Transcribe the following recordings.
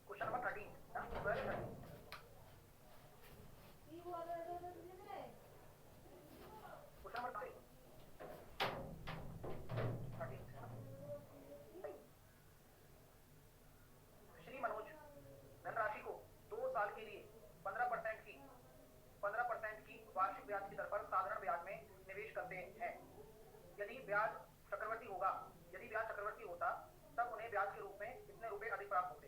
Question number 13, 12 13। Question number 13 है ना। श्री मनोज धनराशि को 2 साल के लिए 15% की वार्षिक ब्याज की दर पर साधारण ब्याज में निवेश करते हैं। यदि ब्याज चक्रवर्ती होता तब उन्हें ब्याज के रूप में इतने रुपए अधिक प्राप्त होते,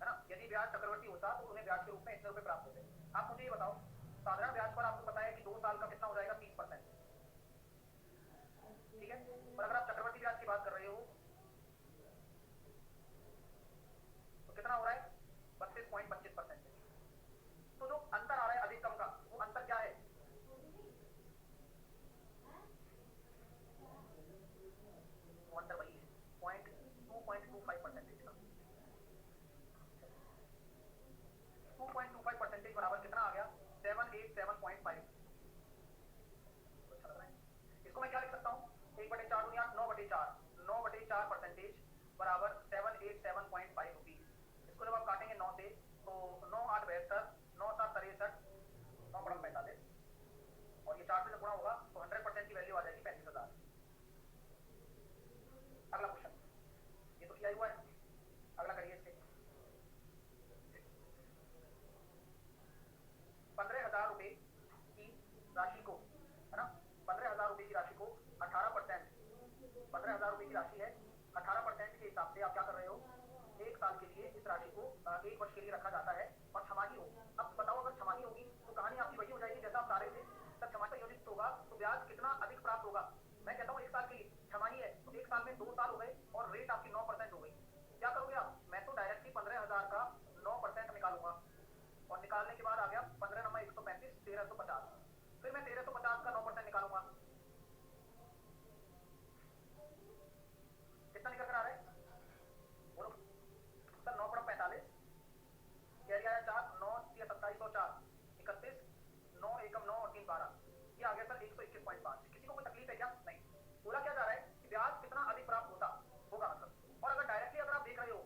है ना। यदि ब्याज चक्रवर्ती होता तो उन्हें ब्याज के रूप में इतने रुपए प्राप्त होते। आप मुझे ये बताओ, साधारण ब्याज पर आपको पता है कि 2 साल का कितना हो जाएगा, 30%, ठीक है। और अगर आप चक्रवर्ती ब्याज की बात कर रहे हो तो कितना हो रहा है, 32.25%। तो जो अंतर आ रहा है अधिकतम का, वो अंतर क्या है, वो अंतर वही है 2.25% का। 2.25% बराबर कितना आ गया, 787.5। अच्छा लग रहा है। इसको मैं क्या लिख सकता हूँ, 1/4 दुनिया 9/4, 9/4% बराबर 787.5 रुपीज। इसको जब आप काटेंगे 9 से तो 9 8 72, 9 7 63, 9 बड़ा 45, और ये 4 से जब गुणा होगा तो 100% की वैल्यू आ जाएगी 35,000। अगला क्वेश्चन, ये तो किया हुआ है, अगला करिए। इसके 15,000 रुपए की राशि को, है ना, 15,000 रुपए की राशि को 18%, 15,000 रुपए की राशि है, 18% के हिसाब से आप क्या कर रहे हो, 1 साल के लिए इस राशि को 1 वर्ष के लिए रखा जाता है और छमाही होगी। अब बताओ, अगर छमाही होगी तो कहानी आपकी वही हो जाएगी जैसा आप सारे थे, तब छमाही पर योजित होगा तो ब्याज कितना अधिक प्राप्त होगा। मैं कहता हूँ 1 साल के लिए छमाही है तो 1 साल में 2 साल हो गए और रेट आपकी 9% हो गई। क्या करोगे आप, मैं तो डायरेक्टली 15,000 का 9% निकालूंगा, और निकालने के बाद आ गया 15 नंबर 135, 1350। फिर मैं 1350 का 9% निकालूंगा, कितना निकल कर आ रहा है, बोलो सर। 9 बड़ा 45, कैरी आया 4, 9 3 2704, 31, 9 एकम 9 और 3 12, ये आ गया सर 121.5। किसी को कोई तकलीफ है क्या, नहीं। बोला क्या जा रहा है कि ब्याज कितना अधिक प्राप्त होता होगा, मतलब। और अगर डायरेक्टली अगर आप देख रहे हो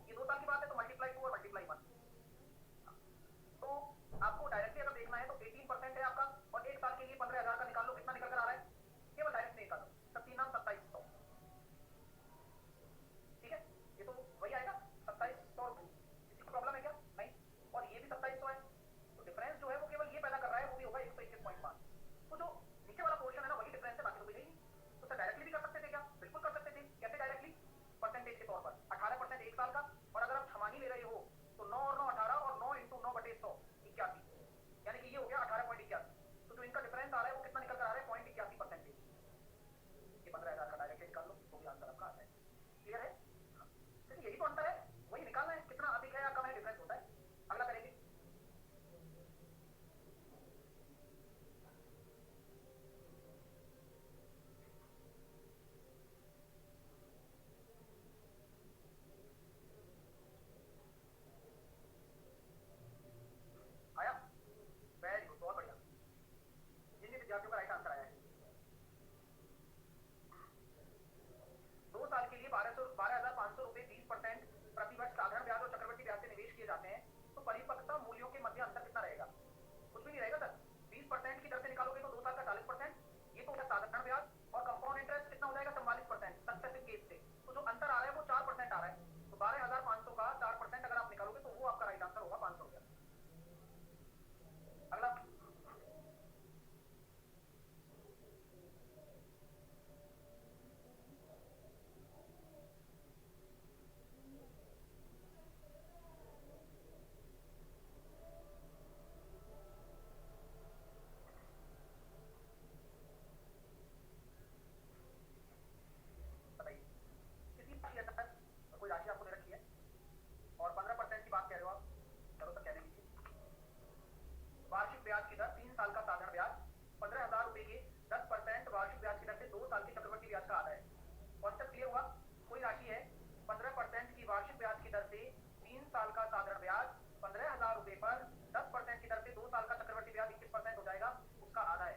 साल का साधारण ब्याज 15,000 रुपए पर 10% की दर से 2 साल का चक्रवर्ती ब्याज 21% हो जाएगा, उसका आधा है।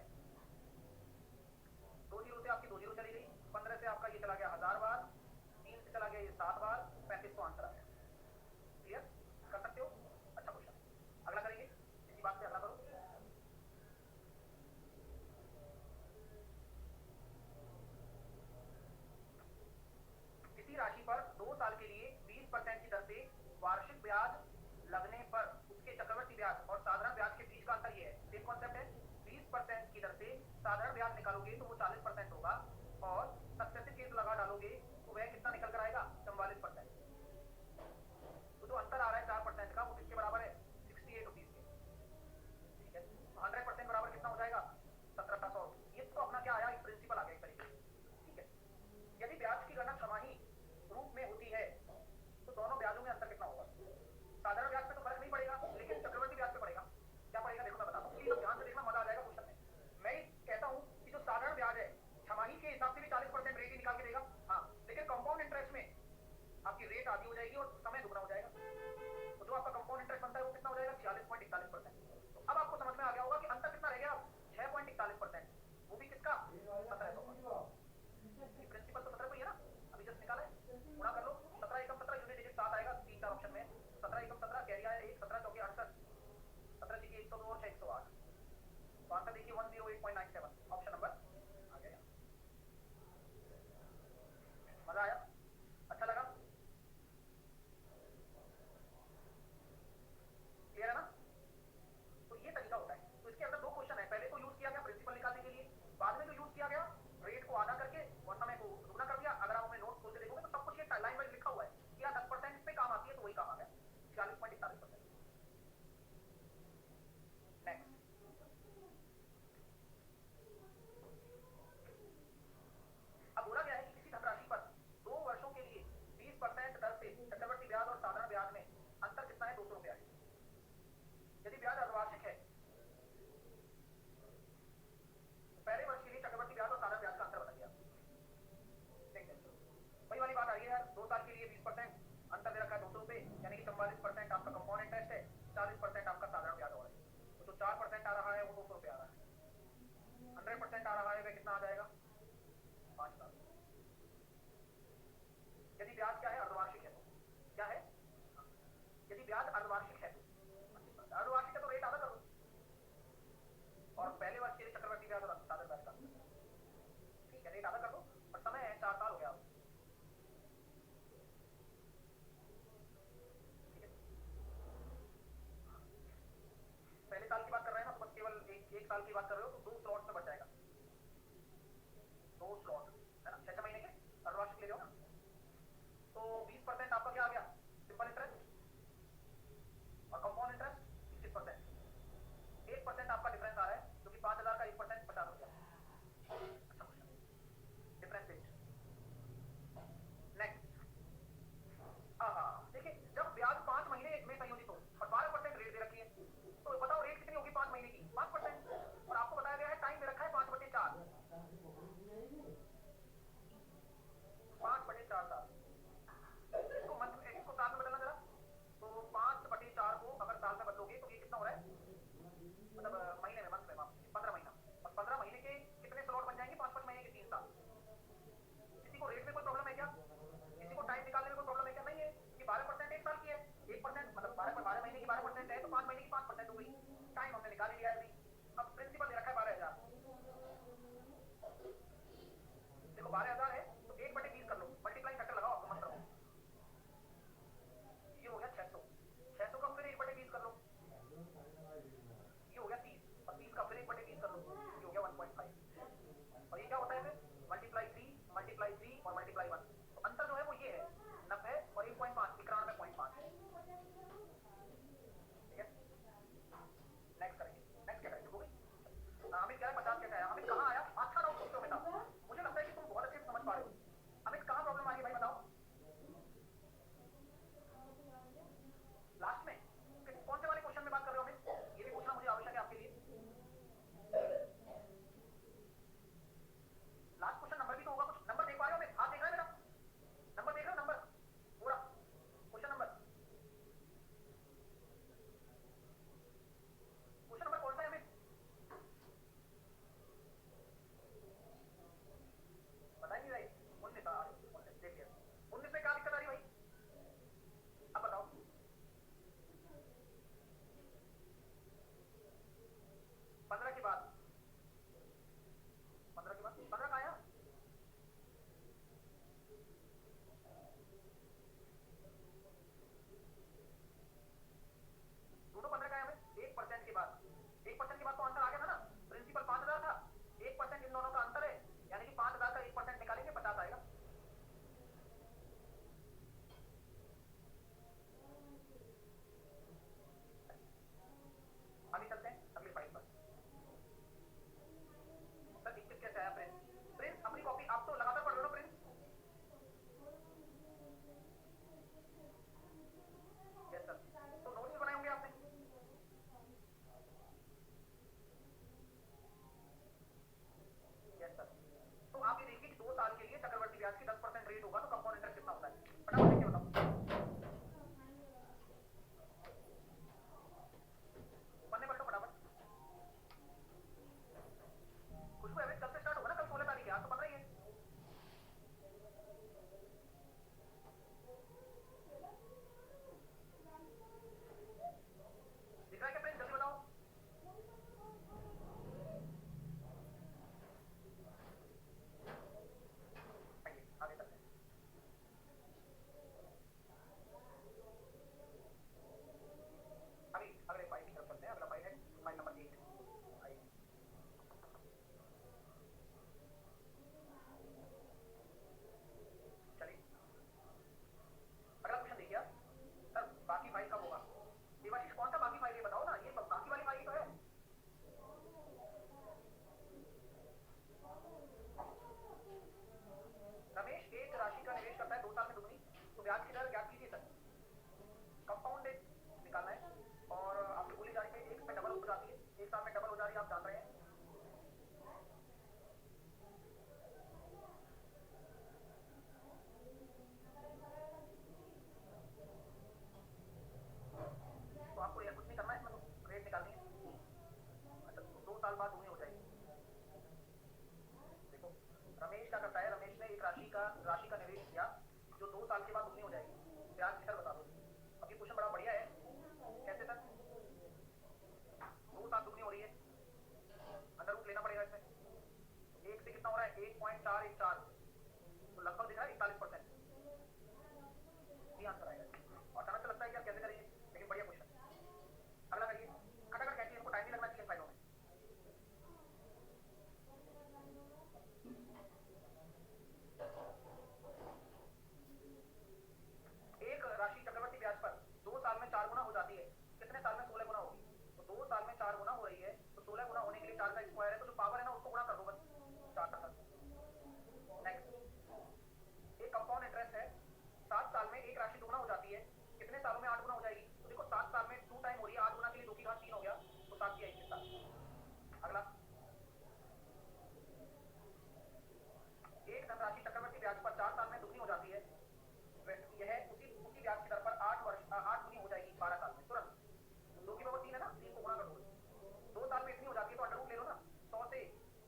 2 जीरो से आपकी 2 जीरो चली गई, 15 से आपका ये चला गया 1000 बार, 3 से चला गया ये 7 बार, 35 को आंसर आ गया। क्लियर कर सकते हो? अच्छा क्वेश्चन। अगला करेंगे, इसी बात पे अगला करो। किसी राशि पर 2 साल के लिए 20% की दर से वार्षिक ब्याज लगने पर उसके चक्रवर्ती ब्याज और साधारण ब्याज के बीच का अंतर ये है। सेम कॉन्सेप्ट है, 20% की दर से साधारण ब्याज निकालोगे तो वो 40% होगा, और सक्सेसिव केस लगा डालोगे तो वह कितना निकल कर आएगा? 44%। तो जो अंतर आ रहा है 4% का, वो किसके बराबर है? 68 रुपीज के। ठीक है, 100% बराबर कितना हो जाएगा? 1700। ये तो अपना क्या आया, एक प्रिंसिपल आ गया एक तरीके से। ठीक है, यदि ब्याज की गणना छमाही रूप में होती है तो दोनों ब्याजों में अंतर कितना होगा? साधारण ब्याज पे तो फर्क नहीं पड़ेगा, लेकिन चक्रवर्ती ब्याज पे पड़ेगा। क्या पड़ेगा देखो मैं बताता हूँ, प्लीज ध्यान से देखना, मजा आ जाएगा क्वेश्चन में। मैं कहता हूँ कि जो साधारण ब्याज है छमाही के हिसाब से भी 40% रेट ही निकाल के देगा, हाँ, लेकिन कंपाउंड इंटरेस्ट में आपकी रेट आधी हो जाएगी और समय दुगना हो जाएगा। तो जो आपका कंपाउंड इंटरेस्ट बनता है वो कितना हो जाएगा? 46.41%। तो अब आपको समझ में आ गया होगा कि अंतर कितना रह गया? 6.41%, वो भी किसका? 1700। प्रिंसिपल तो 17 को ही है ना, अभी जस्ट निकाला है, गुणा कर लो। 17 एकम 17 यूनिट डिजिट 7 आएगा 3-4 ऑप्शन में। 17 एकम 17 कैरी आया 1, 17 चौके 68, 17 छक्के 102 और 6 108। तो आंसर देखिए 108.97, ऑप्शन नंबर आ गया। मजा आया? अच्छा लगा? क्लियर है ना? तो ये तरीका होता है। तो इसके अंदर 2 क्वेश्चन है, पहले तो यूज किया गया प्रिंसिपल निकालने के लिए, बाद में जो यूज किया गया रेट को आधा करके और समय को दुगना कर दिया। अगर आप अपने नोट खोल के देखोगे तो सब कुछ ये लाइन वाइज लिखा हुआ है कि 10% पे काम आती है, तो वही काम आ गया 46.41%। नेक्स्ट, अब बोला गया है कि किसी धनराशि पर 2 वर्षों के लिए 20% दर से चक्रवर्ती ब्याज और साधारण ब्याज में अंतर कितना है? 200 रुपया है। यदि ब्याज अर्धवार्षिक है तो पहले वर्ष के लिए चक्रवर्ती ब्याज और साधारण ब्याज का अंतर बता दिया। देखते हैं, वही वाली बात आ रही है यार, 2 साल के लिए 20%, अंतर दे रखा है 200 रुपए, यानी कि 44% आपका कंपाउंड इंटरेस्ट है, 40% आपका साधारण ब्याज और है। तो जो 4% आ रहा है वो 200 रुपए आ रहा है, 100% आ रहा है वह कितना आ जाएगा? 5,000। यदि ब्याज क्या है? अर्धवार्षिक है तो क्या है? यदि ब्याज अर्धवार्षिक है तो अर्धवार्षिक है तो रेट आधा कर दो, और पहले वर्ष के लिए चक्रवर्ती ब्याज और साधारण ब्याज का, ठीक है, रेट आधा कर दो, और समय है 4 साल हो गया। ठीक है, पहले साल की बात कर रहे हैं ना, तो बस केवल एक साल की बात कर रहे हो तो 2 स्लॉट में बच जाएगा, 2 स्लॉट है ना, 6 महीने के अर्धवार्षिक ले लो ना। तो 20% आपका क्या आ गया? सिंपल इंटरेस्ट और कंपाउंड इंटरेस्ट 21%। 1% आपका डिफरेंस आ रहा है, जो कि 5,000 का 1% 50 रुपया। अच्छा क्वेश्चन, डिफरेंस बेस्ड। नेक्स्ट, हाँ, देखिए जब ब्याज 5 महीने में संयोजित हो और 12% रेट दे रखी है, तो बताओ रेट कितनी होगी 5 महीने की? 5%। और आपको बताया राशि का निवेश किया जो 2 साल के बाद दुगनी हो जाएगी, ब्याज की दर बता दो। अब ये क्वेश्चन बड़ा बढ़िया है। कैसे सर? 2 साल दुगनी हो रही है, अंडर रूट लेना पड़ेगा इसमें। एक से कितना हो रहा है? 1.414, तो लगभग दिख रहा है 41%। ये आंसर आएगा। और अचानक से लगता है कि आप कैसे करेंगे, लेकिन बढ़िया क्वेश्चन। अगला करिए। खटाखट कैंची, इनको टाइम नहीं लगना चाहिए फाइलों में। एक राशि चक्रवर्ती ब्याज पर 2 साल में 4 गुना हो जाती है, कितने साल में 16 गुना होगी? तो 2 साल में 4 गुना हो रही है, तो 16 गुना होने के लिए 4 का स्क्वायर है, तो जो पावर है ना उसको गुणा कर दो बस 4 का। नेक्स्ट, एक कंपाउंड इंटरेस्ट है, 7 साल में एक राशि दुगना हो जाती है, कितने सालों में 8 गुना हो जाएगी? तो देखो 7 साल में 2 टाइम हो रही है, 8 गुना के लिए 2 की घात 3 हो गया, तो 7 की 21 साल। अगला, एक धनराशि चक्रवर्ती ब्याज पर 4 साल में दुगनी हो जाती है, यह उसी उसी ब्याज की दर पर 8 गुनी हो जाएगी 12 साल में तुरंत। 2 की पावर 3 है ना, 3 को गुणा कर दो। 2 साल में इतनी हो जाती है तो अंडर रूट ले लो ना, 100 से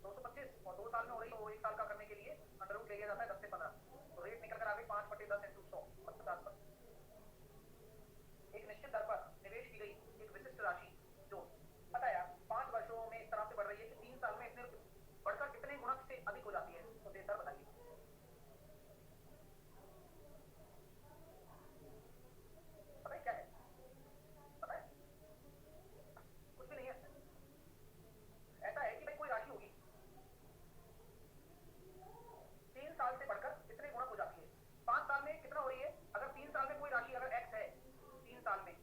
225, और 2 साल में हो रही है, वो 1 साल का करने के लिए अंडर रूट ले लिया जाता है 10 से 15, तो रेट निकल कर आ गई 5/10 × 100, 50%। एक निश्चित दर पर निवेश की गई एक विशिष्ट राशि जो पता है यार 5 वर्षों में इस तरह से बढ़ रही है कि 3 साल में इतने बढ़कर कितने गुणक से अधिक हो जाती है, तो दर बताइए। पता है क्या है? पता है? कुछ भी नहीं है। ऐसा है कि भाई कोई राशि होगी 3 साल से बढ़कर कितने गुणक हो जाती है, 5 साल में कितना हो रही है? अगर 3 साल में कोई राशि अगर x है 3 साल में,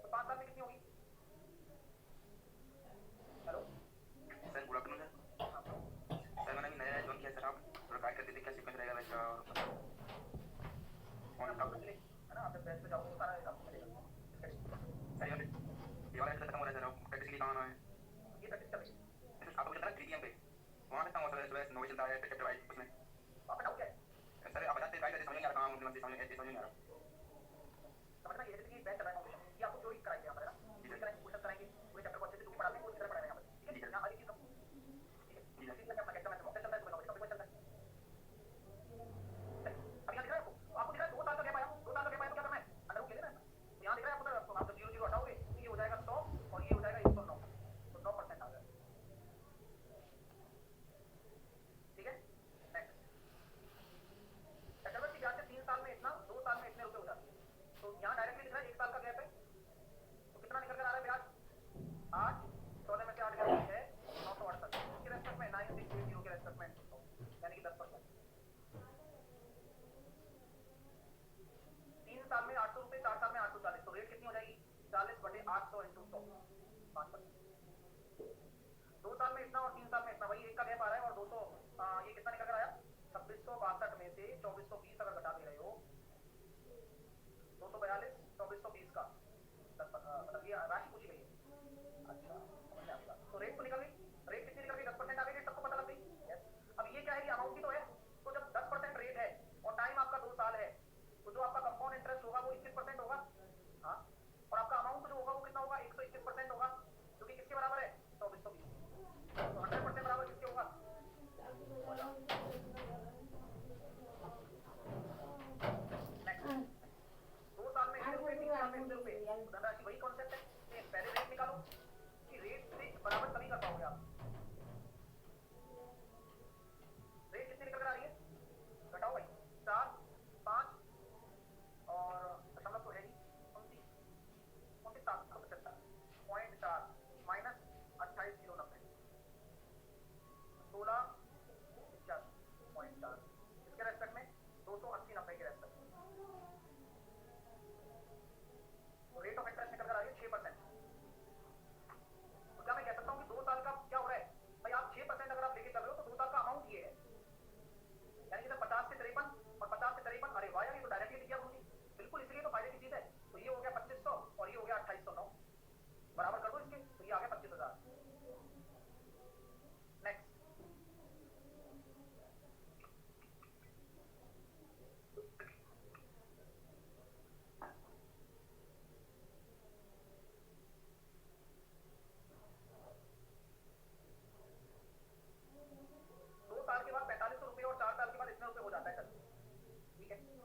तो 5 साल में कितनी होगी? Hello sir, good afternoon sir. Sir मैंने अभी नया ज्वाइन किया सर, आप थोड़ा गाइड कर दीजिए क्या सीक्वेंस रहेगा वैसा, और है ना, आप जब बैच पे जाओगे तो सारा आपको मिलेगा। सर ये वाला खत्म हो रहा है सर, आप प्रैक्टिस के लिए कहाँ आना है? ये प्रैक्टिस कर लीजिए। आपको चलता है 3 पे, वहाँ पे कहाँ सुबह 9 बजे चलता है चैप्टर वाइज उसमें। आपका डाउट क्या है? सर आप बताते गाइड करते समझ नहीं आ रहा, कहाँ मतलब समझ नहीं आ रहा। समझना ये जैसे कि बैच चल रहा है फाउंडेशन, ये आपको थ्योरी कराएंगे यहाँ पर, है ना, थ्योरी कराएंगे, क्वेश्चन कराएंगे, पूरे चैप्टर को अच्छे से जो पढ़ाते हैं वो इस तरह पढ़ाएंगे यहाँ पर, ठीक है। यहाँ हर एक चीज ठीक है, इसी तरह अपना कैसा मैथ चलता है, सुबह 9 बजे टॉपिक चलता है। अब यहाँ दिख रहा है आपको दिख रहा है 2 साल का गैप आया, 2 साल का गैप आया तो क्या करना है? अंडर रूट ले लेना है। तो यहाँ दिख रहा है आपको, आप जब 0 0 हटाओगे तो ये हो जाएगा 100 और ये हो जाएगा 109, तो 9% आ गया, ठीक है। नेक्स्ट, चक्रवर्ती ब्याज से 3 साल में इतना, 2 साल में इतने रुपए हो जाते हैं, तो यहाँ डायरेक्टली दिख रहा है 1 साल का गैप है, तो कितना निकल कर आ रहा है ब्याज? 8, 14 में से 8 गया 6, 968 के रेस्पेक्ट में, 9680 के रेस्पेक्ट में, यानी कि 10%। 3 साल में 800 रुपए, 4 साल में 840, तो रेट कितनी हो जाएगी? 40/800 × 100, 5%। 2 साल में इतना और 3 साल में इतना, वही एक का गैप आ रहा है, और 200 ये कितना निकल कर आया? 2662 में से 2420 अगर घटा दे रहे हो, 242, 2420 का 10, मतलब ये राशि पूछी गई है। अच्छा, समझ में आ गई बात। तो रेट तो निकल गई, रेट कितनी निकल गई? 10% आ गई, रेट सबको पता लग गई। यस, अब ये क्या है कि अमाउंट भी तो है, तो जब 10% रेट है और टाइम आपका 2 साल है, तो जो आपका कंपाउंड इंटरेस्ट होगा वो 21% होगा, हाँ, और आपका अमाउंट जो होगा वो कितना होगा? 121% होगा, जो कि किसके बराबर है? 2420। तो 100% बराबर किसके होगा? नेक्स्ट, 2 साल में इतने रुपए, 3 साल में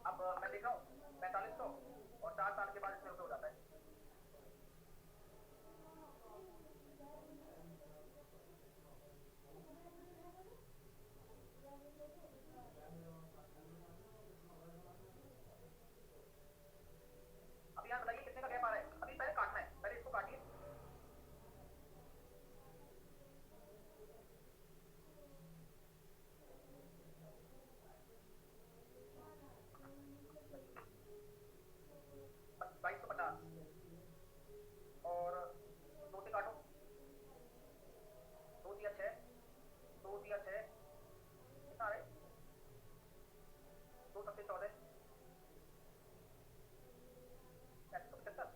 अब मैं देख रहा हूँ 4500 और 4 साल के बाद इतने रुपये हो जाता है। अब यहाँ बताइए कितने का गैप आ रहा है। अभी पहले काटना है, पहले इसको काटिए। बाईस सौ पचास और दो से काटो, दो दिया 6, दो दिया 6, कितना आ रहा है, दो सबसे 14, 3575।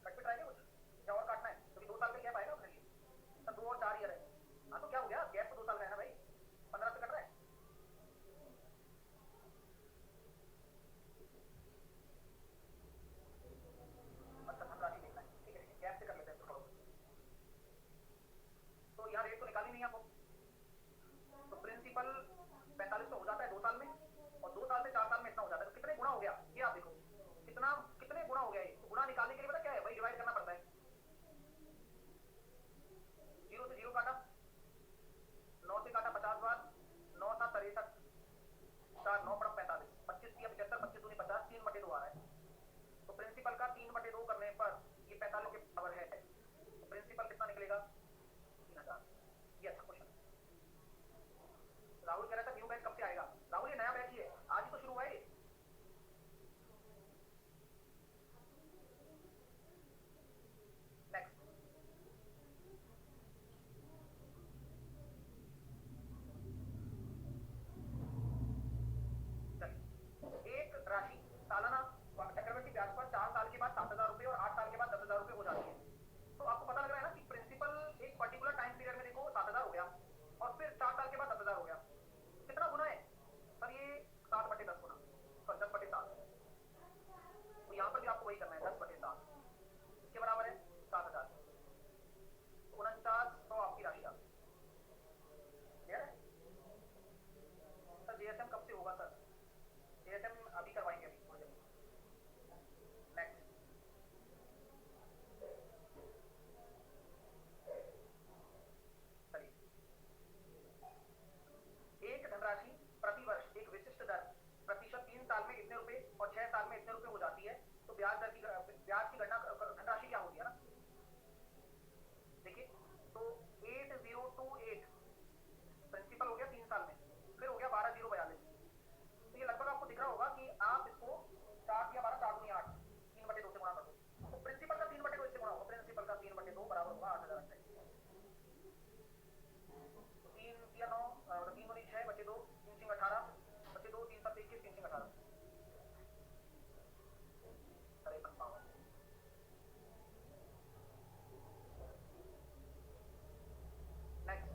कट पिट रहा है क्या कुछ, क्या और काटना है? क्योंकि 2 साल का गैप आएगा अपने लिए सर, 2 और 4 ईयर है। हाँ तो क्या हो गया, गैप तो 2 साल का है ना भाई, 15 से कट रहा है। अच्छा धनराशि देखना है, ठीक है गैप से कर लेते हैं थोड़ा। तो यहाँ रेट तो निकाली नहीं आपको, तो प्रिंसिपल 4500 हो जाता है 2 साल में, और 2 साल से 4 साल में इतना हो जाता है। तो कितने गुना हो गया ये आप देखो, कितना कितने गुना हो गया ये। तो गुना निकालने के लिए पता क्या है, वही डिवाइड करना पड़ता है। 0 से 0 काटा, 9 से काटा 50 बार, 9 था 63, 4 9 पड़ा 45, 25 दिया 75, 25 दूनी 50, 3/2 आ रहा है। तो प्रिंसिपल का 3/2 करने पर ये 45 के बराबर है। तो प्रिंसिपल कितना निकलेगा, 3000। ये अच्छा क्वेश्चन। राहुल कह रहा था न्यू बैच कब से आएगा। राहुल ये नया बैच ही है, आज ही तो शुरू हुआ है ये। नेक्स्ट चलिए, एक राशि सालाना चक्रवृद्धि ब्याज पर 4 साल के बाद 7000 रुपये और 8 साल के बाद 10,000 रुपये हो जाती है। तो आपको पता लग रहा है ना कि प्रिंसिपल एक पर्टिकुलर टाइम पीरियड में देखो 7000 हो गया और फिर 4 साल के बाद 10,000 हो गया। कितना गुना है सर ये, 7/10 गुना, सॉरी 10/7। तो यहाँ पर भी आपको वही करना है, 10/7 इसके बराबर है 7000। 4900 आपकी राशि आ गई। क्लियर है सर। जेएसएम कब से होगा सर, जेएसएम अभी करवाएंगे, अभी थोड़ी देर। नेक्स्ट चलिए, एक धनराशि प्रति वर्ष एक विशिष्ट दर प्रतिशत 3 साल में इतने रुपए और 6 साल में इतने रुपए हो जाती है। तो ब्याज की गणना धनराशि क्या होगी है ना, देखिए। तो 8028 प्रिंसिपल हो गया 3 साल में, फिर हो गया 12042। तो ये लगभग आपको दिख रहा होगा कि आप इसको 4 या 12, 4 दूनी 8, 3/2 से गुणा कर दो। तो प्रिंसिपल का 3/2 इससे गुणा होगा, प्रिंसिपल का 3/2 बराबर होगा 8000। 3 या 9, 3 दूनी 6 बचे 2, 3 सिंह 18 बचे 2, 3 7 21, 3 सिंह 18, 53 नेक्स्ट,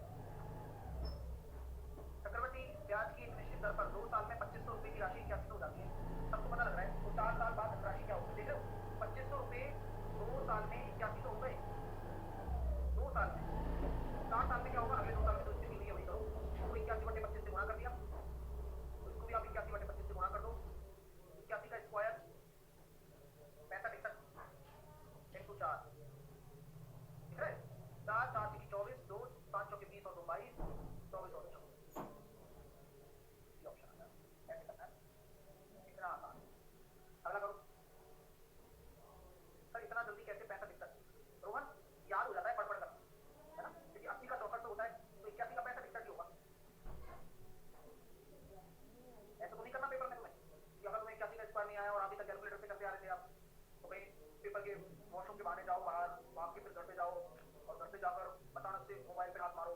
चक्रवृद्धि ब्याज की एक निश्चित दर पर 2 साल में 2500 रुपए की राशि 81 हो जाती है। सबको पता लग रहा है। तो 4 साल बाद धनराशि क्या होगी, देख रहे हो 2500 रुपए 2 साल में 81 हो गए, 2 साल में। 4 साल में क्या होगा, अगले 2 साल में जो स्थिति हुई है वही करो। तो 81/25 से गुणा कर दिया, तो इसको भी आप 81/25 से गुणा कर दो। 81 का स्क्वायर 65 इंटू 4, ठीक है। 4 4 की 24, 2 5 चौके 20 और 2 22, 24 और 24। ये ऑप्शन आता है, ऐसे करना है, इतना आसान। अगला करो सर, इतना जल्दी कैसे 65 रोहन, याद हो जाता है पढ़ पढ़ कर, है ना, क्योंकि 80 का 64 होता है, तो 81 का 65 ही होगा। ऐसा तो नहीं करना पेपर में तुम्हें कि अगर तुम्हें 81 का स्क्वायर नहीं आया और अभी तक कैलकुलेटर से करते आ रहे थे आप, तो कहीं पेपर के वॉशरूम के बहाने जाओ बाहर, वहां के फिर घर पे जाओ और घर पे जाकर अचानक से मोबाइल पे हाथ मारो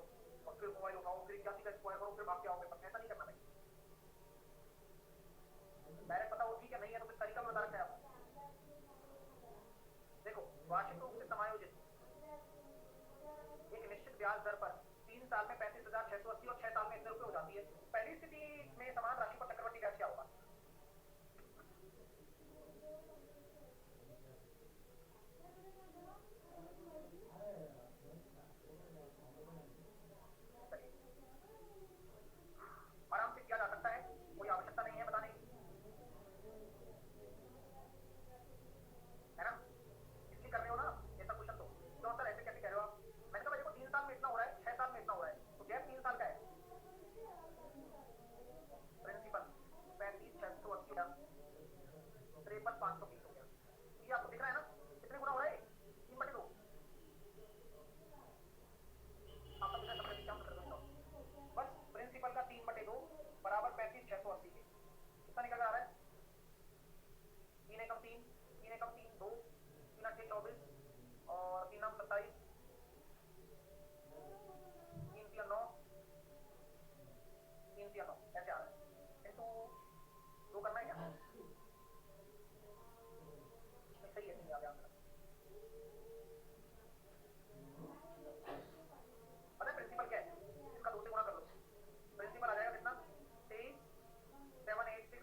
और फिर मोबाइल उठाओ, फिर 81 का स्क्वायर करो, फिर भाग के आओ पेपर। ऐसा नहीं करना भाई, डायरेक्ट पता हो ठीक है, नहीं है तो फिर तरीका में बता रखा है आपको। देखो, वार्षिक रूप से समायोजित एक निश्चित ब्याज दर पर 3 साल में 35,680 और 6 साल में इतने रुपए हो जाती है। पहली स्थिति में समान राशि पर चक्रवृद्धि ब्याज क्या होगा, आराम से किया जा सकता है, कोई 53 520 हो गया। ये आपको दिख रहा है ना कितने गुना हो रहा है 3/2। आपका बिना सब्ट्रैक्ट क्या कर सकता हूं बस प्रिंसिपल का 3/2 बराबर 35 680 के कितना निकल आ रहा है 3 एकम 3 3 एकम 3 2 3 8 24 और 3 9 27 3 3 9 3 3 9 ऐसे आ रहा है इनटू 2 करना है क्या सही है नहीं आ गया पता है प्रिंसिपल क्या है इसका 2 से गुणा कर लो प्रिंसिपल आ जाएगा कितना 23786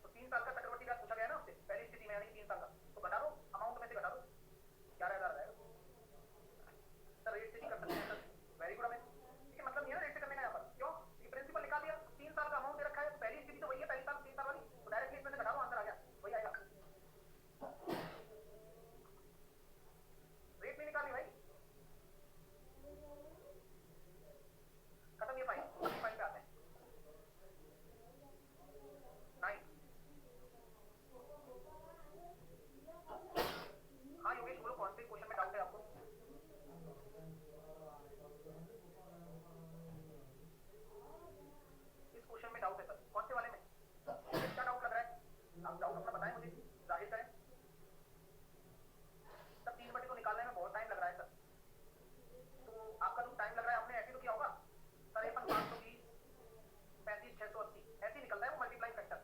तो 3 साल का चक्रवर्ती ब्याज पूछा गया है ना आपसे पहली स्थिति में यानी 3 साल का तो घटा दो अमाउंट में से घटा दो 11,000 रहेगा सर रेट से नहीं कर सकते हैं सर वेरी गुड हमें ठीक है मतलब नहीं है ना रेट से करने का यहाँ पर क्यों क्योंकि प्रिंसिपल निकाल दिया 3 साल का अमाउंट दे रखा है पहली स्थिति तो वही है पहली साल 3 साल वाली तो डायरेक्टली इसमें से घटा दो आंसर आ गया वही आएगा रेट नहीं निकालनी भाई खत्म ये फाइल अगली फाइल पे आते हैं 9 हाँ योगेश बोलो कौन से क्वेश्चन में डाउट है आपको इस क्वेश्चन में डाउट है सर कौन से वाले में क्या डाउट लग रहा है आप डाउट अपना बताएं मुझे जाहिर करें सर 3/2 निकालने में बहुत टाइम लग रहा है सर तो आपका जो टाइम लग रहा है आपने ऐसे तो किया होगा 53 520 35 680 ऐसे ही निकलता है वो मल्टीप्लाई फैक्टर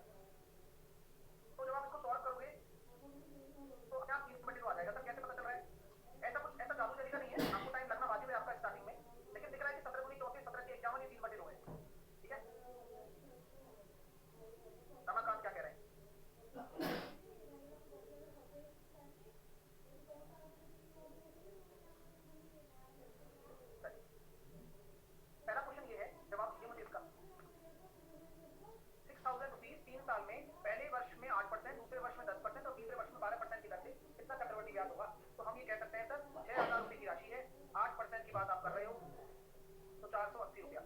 तो जब आप इसको सॉल्व करोगे तो क्या 3/2 आ जाएगा सर कैसे पता चल रहा है ऐसा कुछ ऐसा जादू तरीका नहीं है आपको टाइम लगना वाजिब है आपका स्टार्टिंग में लेकिन दिख रहा है कि 17 दूनी 34 17 की 51 ये 3/2 है ठीक है रमाकांत क्या कह रहे हैं पहला क्वेश्चन ये है जवाब दीजिए मुझे इसका 6,000 रुपीज 3 साल में पहले वर्ष में 8% दूसरे वर्ष में 10% और तीसरे वर्ष में 12% की दर से कितना चक्रवर्ती ब्याज होगा तो हम ये कह सकते हैं सर 6,000 रुपए की राशि है 8% की बात आप कर रहे हो तो 480 रुपया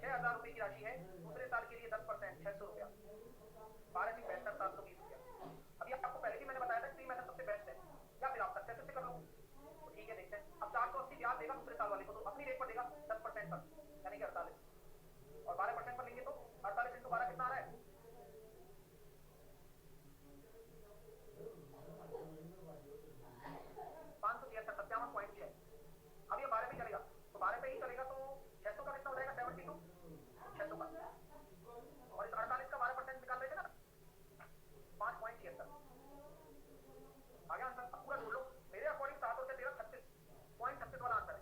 6,000 रुपए की राशि है दूसरे साल के लिए 10% 600 रुपया 12 की 62 720 रुपया अभी आपको पहले भी मैंने बताया था कि मैंने सबसे बेस्ट है या फिर आप सक्सेस से कर लो तो ठीक है देखते हैं अब 480 ब्याज देगा दूसरे साल वाले को तो अपनी रेट पर देगा 10% पर यानी कि 48 और 12% पर लेंगे तो 48 इंटू 12 कितना आ रहा है 573 57.6 अब ये 12 पे चलेगा तो 12 पे ही चलेगा तो 600 का कितना हो जाएगा 72 600 का और इस 48 का 12% निकाल रहे थे ना 5.76 आ गया आंसर अब पूरा जोड़ लो मेरे अकॉर्डिंग 7 और 13 36.36 वाला आंसर है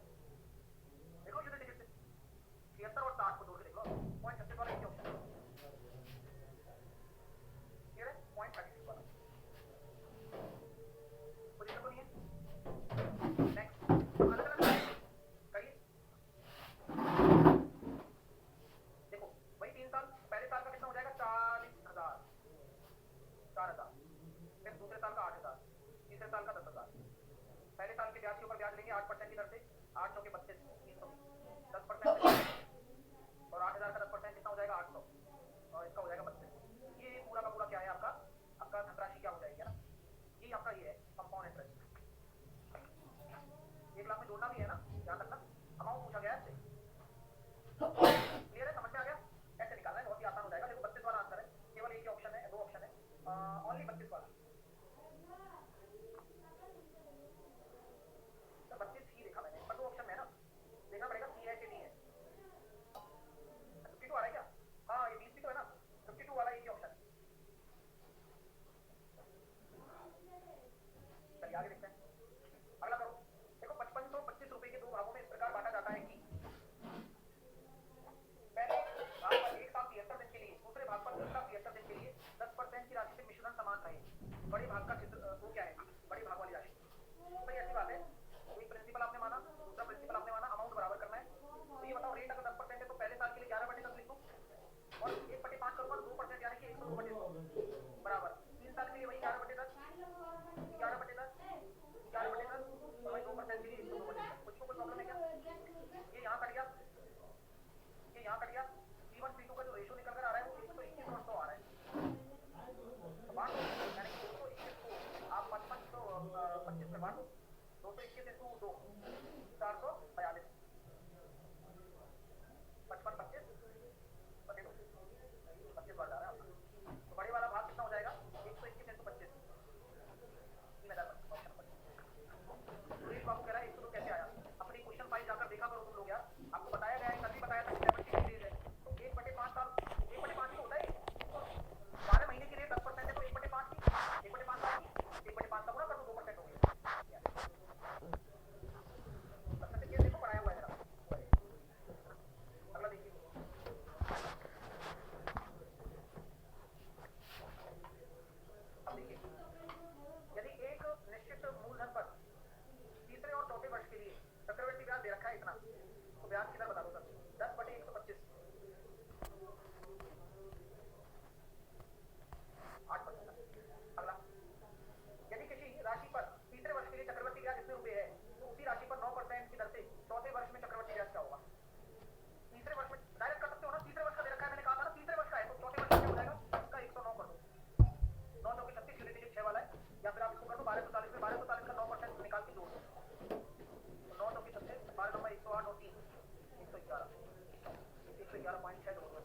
देखो सीधे टिकट से 76 और 60 को जोड़ के देख लो 0.36 वाला ये ऑप्शन है ये है 0.36 वाला कोई दिक्कत तो नहीं है नेक्स्ट अलग अलग करिए देखो वही 3 साल पहले साल का कितना हो जाएगा 40,000 4,000 फिर दूसरे साल का 8,000 तीसरे साल का 10,000 पहले साल के ब्याज के ऊपर ब्याज लेंगे 8% की दर से 8 चौके 32 320 10% और 8,000 का 10% कितना हो जाएगा 800 और इसका हो जाएगा 32 ये पूरा का पूरा क्या है आपका धनराशि क्या हो जाएगी ना ये आपका ये है कंपाउंड इंटरेस्ट 1 लाख में जोड़ना भी है ना ध्यान रखना अमाउंट पूछा गया है इससे क्लियर है समझ में आ गया ऐसे निकालना है बहुत ही आसान हो जाएगा देखो 32 वाला आंसर है केवल एक ही ऑप्शन है 2 ऑप्शन है ओनली 32 वाला तो 32 ही देखा मैंने पर 2 ऑप्शन में है ना देखना पड़ेगा सी है कि नहीं है 52 आ रहा है क्या हाँ ये 20 भी तो है ना 52 वाला एक ही ऑप्शन है चलिए आगे देखते हैं अगला करो देखो 5525 रुपए के 2 भागों में इस प्रकार बांटा जाता है कि पहले भाग पर 1 साल 73 दिन के लिए दूसरे भाग पर 2 साल 73 दिन के लिए 10% की राशि से मिश्रण समान रहे बड़े भाग का चित्र वो क्या है बड़े भाग वाली राशि भाई ऐसी बात है कोई प्रिंसिपल आपने माना दूसरा प्रिंसिपल आपने माना अमाउंट बराबर करना है तो ये बताओ रेट अगर 10% है तो पहले साल के लिए 11/10 लिख दो और 1/5 करूंगा तो 2% यानी कि 102/100 बराबर 3 साल के लिए वही 11/10 11/10 11/10 और वही 2% के लिए 102/10 कुछ को कोई प्रॉब्लम है क्या ये यहाँ कट गया P1 P2 का जो रेशो निकल में बांट दो, 221 इंटू 2 442, 55 25 25 बार जा रहा है आपका। तो बड़े वाला भाग कितना हो जाएगा, 121 इंटू 25, 3000। सुरेश बाबू कह रहा है 102 कैसे आया। अपनी क्वेश्चन फाइल जाकर देखा करो तुम लोग यार, आपको बताया गया है, कल भी बताया था कि 70 डेज है, तो 1/5 साल, 1/5 ही होता है। 12 महीने की रेट 10% है, तो 1/5 की, 1/5 साल की, 1/5 का गुणा कर दो, 2% हो गया। परसेंटेज केस देखो बनाया हुआ है जरा। अगला देखिए, अब देखिए, यदि एक निश्चित मूलधन पर तीसरे और चौथे वर्ष के लिए चक्रवृद्धि ब्याज दे रखा है इतना, तो ब्याज की दर बता दो सर, 10/125, 8%। अगला, यदि किसी राशि पर तीसरे वर्ष के लिए चक्रवृद्धि ब्याज इतने रुपए है, तो उसी राशि पर 9% की दर से चौथे वर्ष में चक्रवृद्धि ब्याज क्या होगा। तीसरे वर्ष में डायरेक्ट कर सकते हो ना, तीसरे वर्ष का दे रखा है, मैंने कहा था ना तीसरे वर्ष का है, तो चौथे वर्ष का क्या हो जाएगा, इसका 109 कर दो, 9 चौके 36, यूनिट 6 वाला है, या फिर आप इसको कर दो 1240 में, 1240 का 9% निकाल के जोड़ दो, 9 चौके 36, 12 नंबर 108 और 3 111, 111.6 जोड़ दो,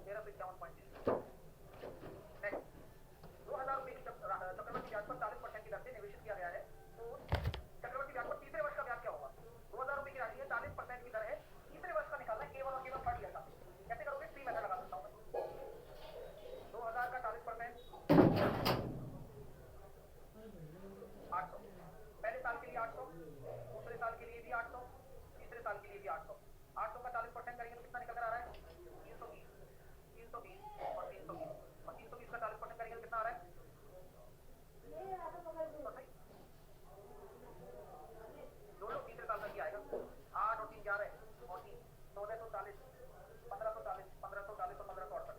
1351.6। नेक्स्ट, 2000 रुपए की चक्रवृद्धि ब्याज पर 40% की दर से निवेशित किया गया है, तो चक्रवृद्धि ब्याज पर तीसरे वर्ष का ब्याज क्या होगा। 2000 रुपए की राशि है, 40% की दर है, तीसरे वर्ष का निकालना है, केवल और केवल थर्ड ईयर का। कैसे करोगे, फ्री मेथड लगा सकता हूँ मैं। 2000 का 40%, 800, पहले साल के लिए 800, दूसरे साल के लिए भी 800, तीसरे साल के लिए भी 800। 800 का 40% करेंगे तो कितना निकल कर आ रहा है, 320, 320 और 320, और 320 का 40% करेंगे तो कितना आ रहा है, तो सही जोड़ लो, तीसरे साल का ही आएगा, 8 और 3 11 और 3 1440, 1540, 1540 और 1568।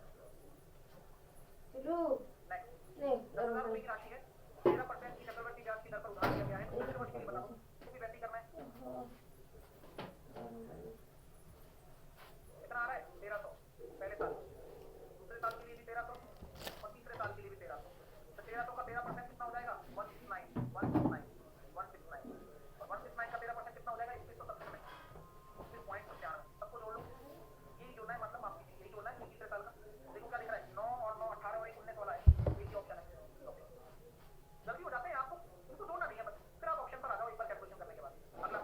नेक्स्ट, 10,000 रुपए की राशि है, 13% की चक्रवृद्धि ब्याज की दर पर उधार लिया गया है, तो दूसरे वर्ष के लिए बता दो, तो भी वैसे ही करना है। कितना आ रहा है, 1300 पहले साल, दूसरे साल के लिए भी 1300 और तीसरे साल के लिए भी 1300, तो 1300 का 13% कितना हो जाएगा, 169, 169, 169, और 169 का 13% कितना हो जाएगा, 2170 में, 21.95। सबको जोड़ लो, यही जोड़ना है, मतलब आपकी यही जोड़ना है, तीसरे साल का। देखो क्या दिख रहा है, 9 और 9 18 और 1 19 वाला है, एक ही ऑप्शन है। जल्दी हो जाते हैं, आपको इनको जोड़ना नहीं है बस, फिर आप ऑप्शन पर आ जाओ एक बार कैलकुलेशन करने के बाद। अगला,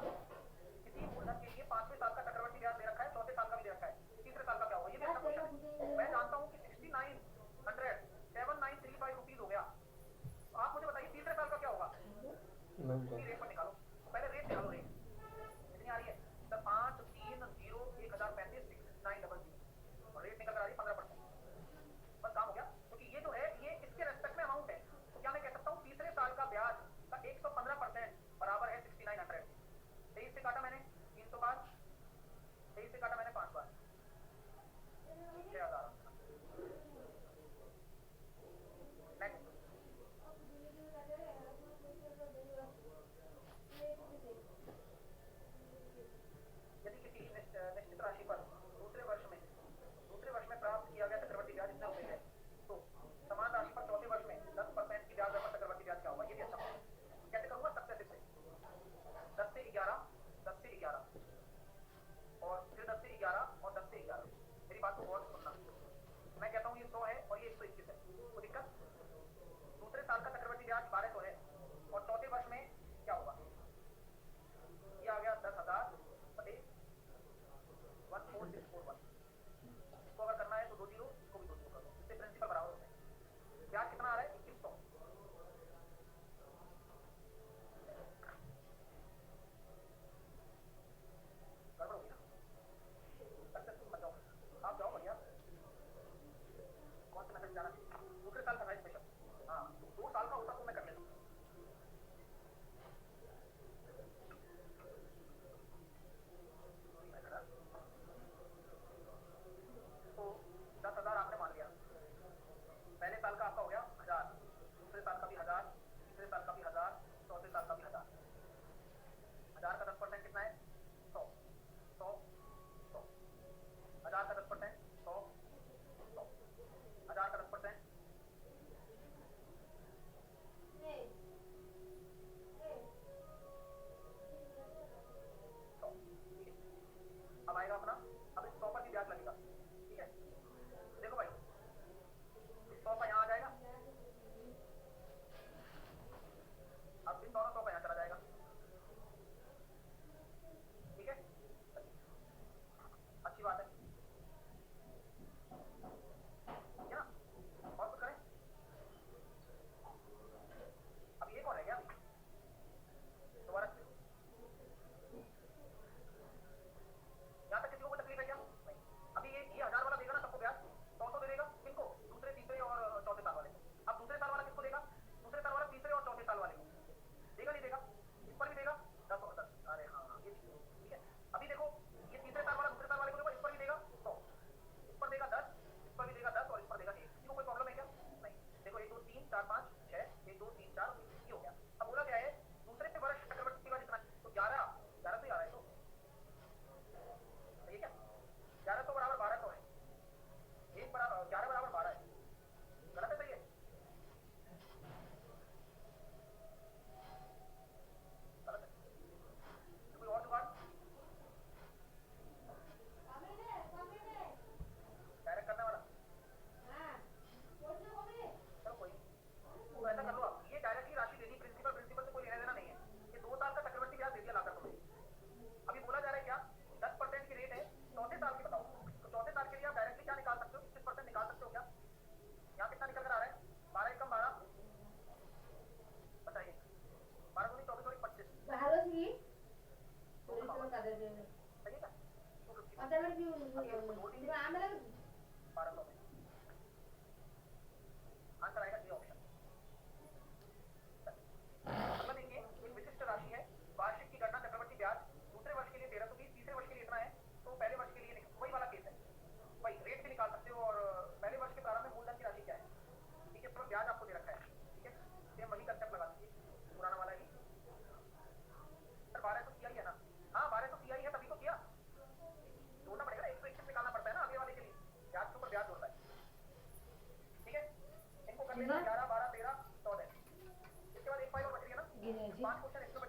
किसी मूलधन के लिए 5वें साल का चक्रवृद्धि ब्याज दे रखा है, चौथे साल का भी दे रखा है, तीसरे साल का क्या होगा, ये भी अच्छा क्वेश्चन है। मैं जानता हूँ कि 69,100,7935 रुपीज हो गया, तो आप मुझे बताइए तीसरे साल का क्या होगा, उसी रेट पर निकालो, पहले रेट निकालो, रेट कितनी आ रही है सर, 5 3 0 1035 6900, और रेट निकल कर आ रही है 15%। बस काम हो गया, क्योंकि ये जो है ये इसके रेस्पेक्ट में अमाउंट है, तो क्या मैं कह सकता हूँ तीसरे साल का ब्याज का 115% बराबर है 6900। 23 से काटा मैंने 300 बार, 23 से काटा मैंने 5 बार, 6000। नेक्स्ट, यदि किसी निश्चित राशि पर दूसरे वर्ष में प्राप्त किया गया चक्रवृद्धि ब्याज इतने रुपए है, तो समान राशि पर चौथे वर्ष में 10% की ब्याज दर पर चक्रवृद्धि ब्याज क्या होगा, ये भी अच्छा है। कैसे करूंगा, सक्सेसिव से, 10 से 11, 10 से 11 और फिर 10 से 11 और 10 से 11। मेरी बात को गौर से सुनना, मैं कहता हूँ ये 100 है और ये 121 है, कोई दिक्कत। दूसरे साल का चक्रवृद्धि ब्याज 1200 है, और चौथे वर्ष में क्या होगा, ये आ गया 10,000 बटे 14641। इसको अगर करना है तो 2 जीरो, इसको भी 2 जीरो कर दो, इससे प्रिंसिपल बराबर होते हैं। ब्याज कितना आ रहा है, 2100। गड़बड़ होगी ना, सक्सेसफुल मत जाओ, आप जाओ बढ़िया। कौन सा मैसेज जाना, दूसरे साल का है स्पेशल, हाँ 2 साल का होता तो मैं कर लेता हूँ। 1100 बराबर 1200 है, 1 बराबर 11 बराबर 12 है, गलत है सही है? गलत है। कोई और जुगाड़? डायरेक्ट करने वाला? चलो कोई नहीं। तो ऐसा कर लो आप, ये डायरेक्टली राशि दे दी प्रिंसिपल, प्रिंसिपल से कोई लेना देना नहीं है, ये 2 साल का चक्रवृद्धि ब्याज दे दिया लाकर तुम्हें। अभी बोला जा रहा है क्या 10% की रेट है चौथे साल की, बताओ तो चौथे साल के लिए आप डायरेक्टली क्या निकाल सकते हो, 25% निकाल सकते हो क्या? यहाँ कितना निकल कर आ रहा है? 12 एकम 12, बताइए 12 दूनी 24 और 25, सही है क्या? 1200 में आंसर आएगा ये ऑप्शन। अगला देखिए, एक विशिष्ट राशि है, वार्षिक की गणना चक्रवृद्धि ब्याज, दूसरे वर्ष के लिए 1320, तीसरे वर्ष के लिए इतना है, तो पहले वर्ष के लिए वही वाला केस है, वही रेट भी निकाल सकते हो और पहले वर्ष के प्रारंभ में मूलधन की राशि क्या है, ठीक है, ब्याज आपको दे रखा है, ठीक है, सेम वही कंसेप्ट लगा दीजिए, पुराना वाला ही। सर 12 तो किया ही है ना? हाँ 12 तो किया ही है, तभी तो किया, जोड़ना पड़ेगा, 121 निकालना पड़ता है ना आगे वाले के लिए, ब्याज के ऊपर ब्याज जोड़ता है, ठीक है, इनको कर लेना 11 12 13 14, इसके बाद एक फाइल और बच रही है ना, 5 क्वेश्चन इसमें